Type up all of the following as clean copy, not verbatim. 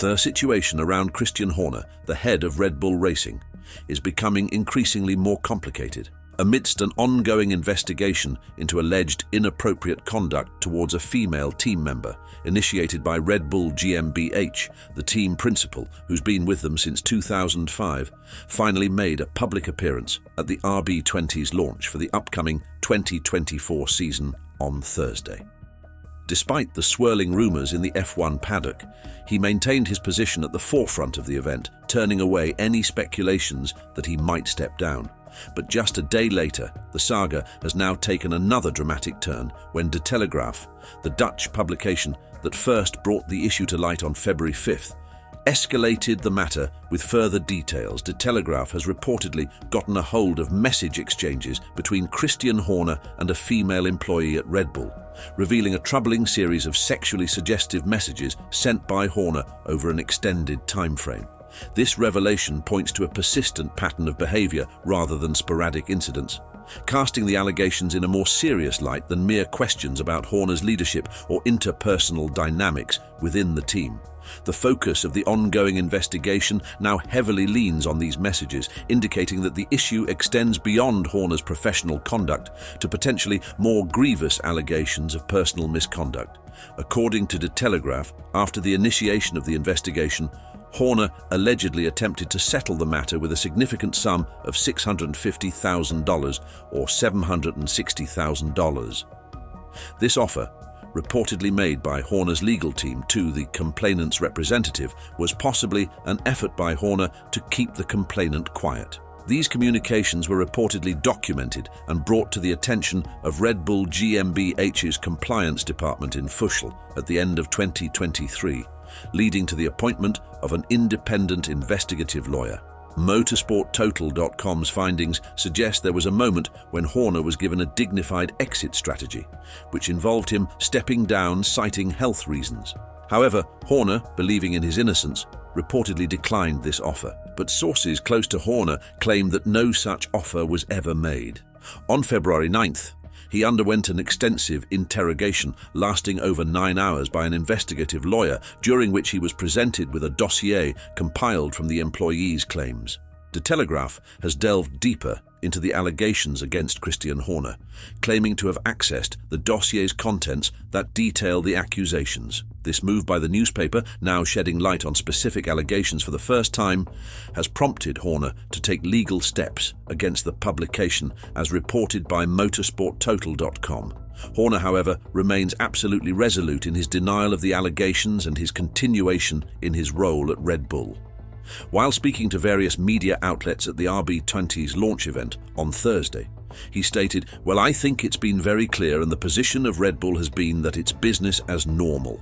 The situation around Christian Horner, the head of Red Bull Racing, is becoming increasingly more complicated. Amidst an ongoing investigation into alleged inappropriate conduct towards a female team member, initiated by Red Bull GmbH, the team principal, who's been with them since 2005, finally made a public appearance at the RB20's launch for the upcoming 2024 season on Thursday. Despite the swirling rumours in the F1 paddock, he maintained his position at the forefront of the event, turning away any speculations that he might step down. But just a day later, the saga has now taken another dramatic turn when De Telegraaf, the Dutch publication that first brought the issue to light on February 5th, escalated the matter with further details. De Telegraaf has reportedly gotten a hold of message exchanges between Christian Horner and a female employee at Red Bull, revealing a troubling series of sexually suggestive messages sent by Horner over an extended time frame. This revelation points to a persistent pattern of behavior rather than sporadic incidents, casting the allegations in a more serious light than mere questions about Horner's leadership or interpersonal dynamics within the team. The focus of the ongoing investigation now heavily leans on these messages, indicating that the issue extends beyond Horner's professional conduct to potentially more grievous allegations of personal misconduct. According to De Telegraaf, after the initiation of the investigation, Horner allegedly attempted to settle the matter with a significant sum of $650,000 or $760,000. This offer, reportedly made by Horner's legal team to the complainant's representative, was possibly an effort by Horner to keep the complainant quiet. These communications were reportedly documented and brought to the attention of Red Bull GmbH's compliance department in Fuschl at the end of 2023, leading to the appointment of an independent investigative lawyer. Motorsporttotal.com's findings suggest there was a moment when Horner was given a dignified exit strategy, which involved him stepping down citing health reasons. However, Horner, believing in his innocence, reportedly declined this offer, but sources close to Horner claim that no such offer was ever made. On February 9th, he underwent an extensive interrogation lasting over 9 hours by an investigative lawyer, during which he was presented with a dossier compiled from the employee's claims. De Telegraaf has delved deeper into the allegations against Christian Horner, claiming to have accessed the dossier's contents that detail the accusations. This move by the newspaper, now shedding light on specific allegations for the first time, has prompted Horner to take legal steps against the publication, as reported by motorsporttotal.com. Horner, however, remains absolutely resolute in his denial of the allegations and his continuation in his role at Red Bull. While speaking to various media outlets at the RB20's launch event on Thursday, he stated, "Well, I think it's been very clear, and the position of Red Bull has been that it's business as normal.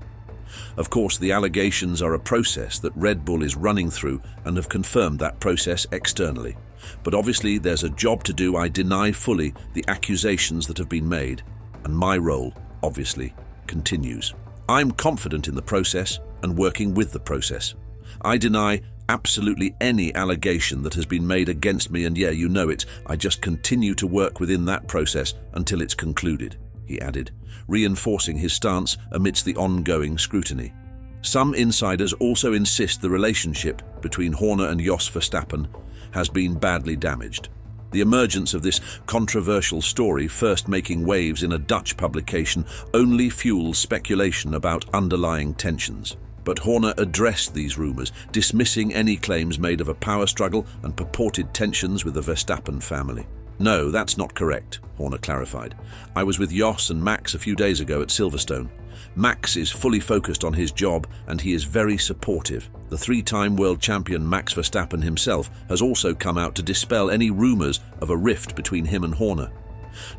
Of course, the allegations are a process that Red Bull is running through and have confirmed that process externally. But obviously there's a job to do. I deny fully the accusations that have been made, and my role, obviously, continues. I'm confident in the process and working with the process. I deny absolutely any allegation that has been made against me, and yeah, you know it, I just continue to work within that process until it's concluded," he added, reinforcing his stance amidst the ongoing scrutiny. Some insiders also insist the relationship between Horner and Jos Verstappen has been badly damaged. The emergence of this controversial story, first making waves in a Dutch publication, only fuels speculation about underlying tensions. But Horner addressed these rumours, dismissing any claims made of a power struggle and purported tensions with the Verstappen family. "No, that's not correct," Horner clarified. "I was with Jos and Max a few days ago at Silverstone. Max is fully focused on his job and he is very supportive. The three-time world champion Max Verstappen himself has also come out to dispel any rumours of a rift between him and Horner."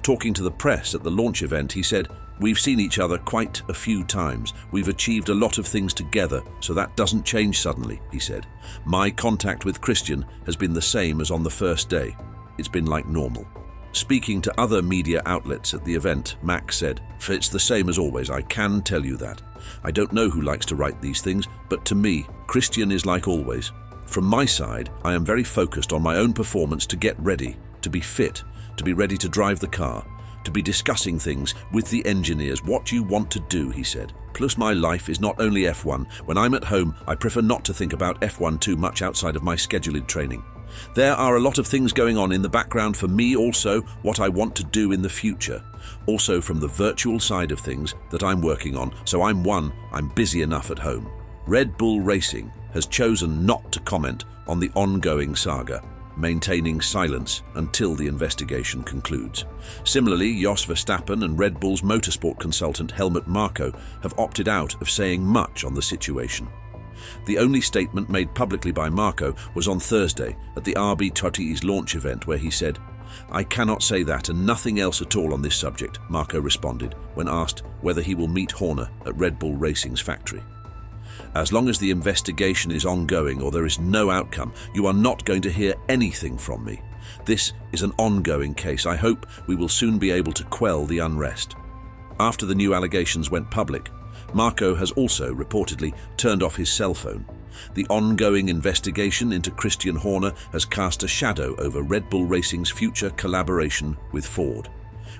Talking to the press at the launch event, he said, "We've seen each other quite a few times. We've achieved a lot of things together, so that doesn't change suddenly," he said. "My contact with Christian has been the same as on the first day. It's been like normal." Speaking to other media outlets at the event, Max said, "It's the same as always, I can tell you that. I don't know who likes to write these things, but to me, Christian is like always. From my side, I am very focused on my own performance to get ready, to be fit, to be ready to drive the car. to be discussing things with the engineers. What you want to do, he said. Plus, my life is not only F1. When I'm at home, I prefer not to think about F1 too much outside of my scheduled training. There are a lot of things going on in the background for me, also what I want to do in the future. Also from the virtual side of things that I'm working on, so I'm busy enough at home. Red Bull Racing has chosen not to comment on the ongoing saga, maintaining silence until the investigation concludes. Similarly, Jos Verstappen and Red Bull's motorsport consultant Helmut Marko have opted out of saying much on the situation. The only statement made publicly by Marko was on Thursday at the RB20's launch event, where he said, "I cannot say that and nothing else at all on this subject," Marko responded when asked whether he will meet Horner at Red Bull Racing's factory. "As long as the investigation is ongoing or there is no outcome, you are not going to hear anything from me. This is an ongoing case. I hope we will soon be able to quell the unrest." After the new allegations went public, Marko has also reportedly turned off his cell phone. The ongoing investigation into Christian Horner has cast a shadow over Red Bull Racing's future collaboration with Ford,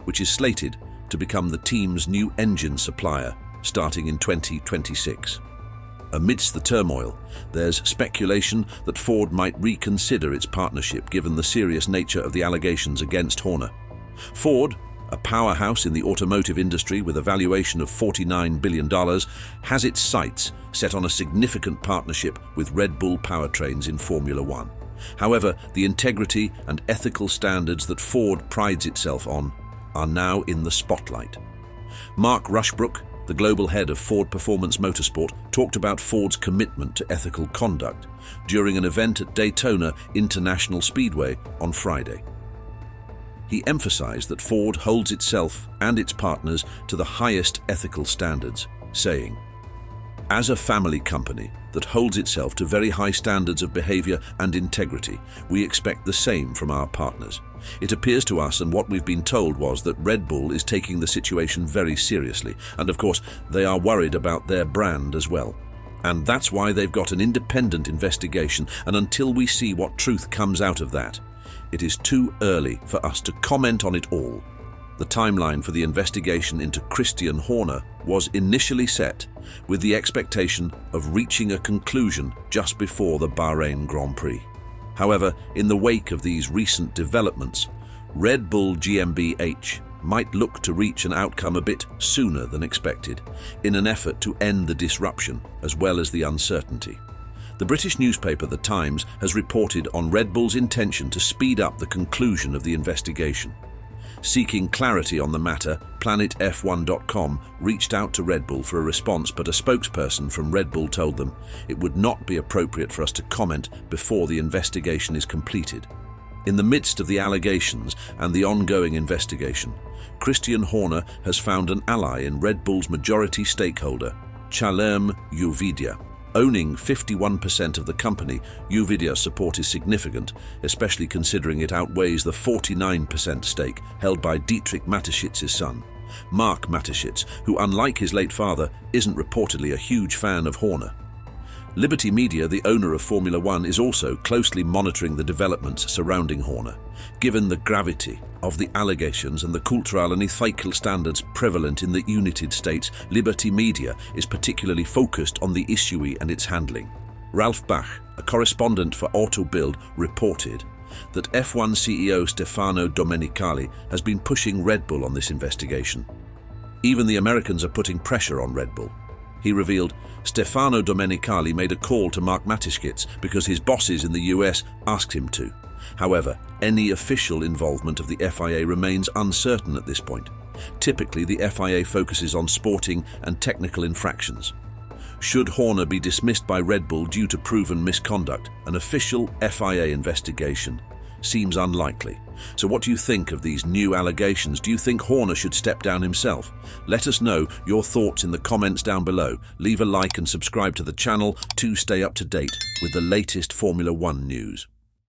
which is slated to become the team's new engine supplier starting in 2026. Amidst the turmoil, there's speculation that Ford might reconsider its partnership given the serious nature of the allegations against Horner. Ford, a powerhouse in the automotive industry with a valuation of $49 billion, has its sights set on a significant partnership with Red Bull powertrains in Formula One. However, the integrity and ethical standards that Ford prides itself on are now in the spotlight. Mark Rushbrook, the global head of Ford Performance Motorsport, talked about Ford's commitment to ethical conduct during an event at Daytona International Speedway on Friday. He emphasized that Ford holds itself and its partners to the highest ethical standards, saying, "As a family company that holds itself to very high standards of behavior and integrity, we expect the same from our partners. It appears to us, and what we've been told was that Red Bull is taking the situation very seriously, and of course they are worried about their brand as well. And that's why they've got an independent investigation, and until we see what truth comes out of that, it is too early for us to comment on it all." The timeline for the investigation into Christian Horner was initially set with the expectation of reaching a conclusion just before the Bahrain Grand Prix. However, in the wake of these recent developments, Red Bull GmbH might look to reach an outcome a bit sooner than expected, in an effort to end the disruption as well as the uncertainty. The British newspaper The Times has reported on Red Bull's intention to speed up the conclusion of the investigation. Seeking clarity on the matter, PlanetF1.com reached out to Red Bull for a response, but a spokesperson from Red Bull told them it would not be appropriate for us to comment before the investigation is completed. In the midst of the allegations and the ongoing investigation, Christian Horner has found an ally in Red Bull's majority stakeholder, Chalem Uvidia. Owning 51% of the company, Uvidia's support is significant, especially considering it outweighs the 49% stake held by Dietrich Mateschitz's son, Mark Mateschitz, who, unlike his late father, isn't reportedly a huge fan of Horner. Liberty Media, the owner of Formula One, is also closely monitoring the developments surrounding Horner. Given the gravity of the allegations and the cultural and ethical standards prevalent in the United States, Liberty Media is particularly focused on the issue and its handling. Ralph Bach, a correspondent for Auto Bild, reported that F1 CEO Stefano Domenicali has been pushing Red Bull on this investigation. Even the Americans are putting pressure on Red Bull. He revealed Stefano Domenicali made a call to Mark Mateschitz because his bosses in the US asked him to. However, any official involvement of the FIA remains uncertain at this point. Typically, the FIA focuses on sporting and technical infractions. Should Horner be dismissed by Red Bull due to proven misconduct, an official FIA investigation seems unlikely. So what do you think of these new allegations? Do you think Horner should step down himself? Let us know your thoughts in the comments down below. Leave a like and subscribe to the channel to stay up to date with the latest Formula One news.